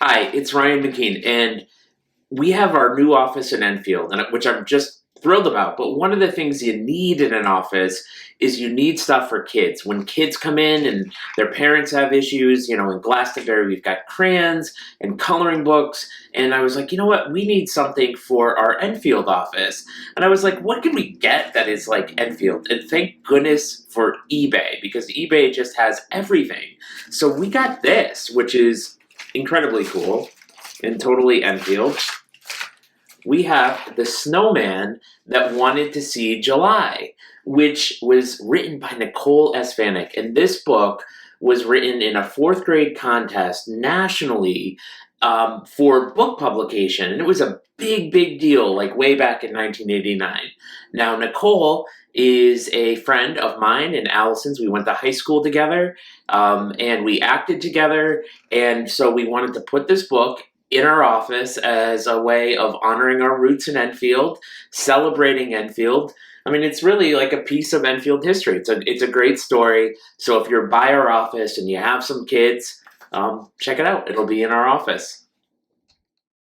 Hi, it's Ryan McKeen, and we have our new office in Enfield, which I'm just thrilled about. But one of the things you need in an office is you need stuff for kids. When kids come in and their parents have issues, in Glastonbury, we've got crayons and coloring books. And I was like, you know what? We need something for our Enfield office. And I was like, what can we get that is like Enfield? And thank goodness for eBay, because eBay just has everything. So we got this, which is incredibly cool and totally Enfield. We have the Snowman that wanted to see July, which was written by Nicole Estavnik. And this book was written in a fourth grade contest nationally for book publication. And it was a big, big deal, like way back in 1989. Now, Nicole is a friend of mine and Allison's. We went to high school together and we acted together. And so we wanted to put this book in our office as a way of honoring our roots in Enfield, celebrating Enfield. I mean, it's really like a piece of Enfield history. It's a great story. So if you're by our office and you have some kids, check it out. It'll be in our office.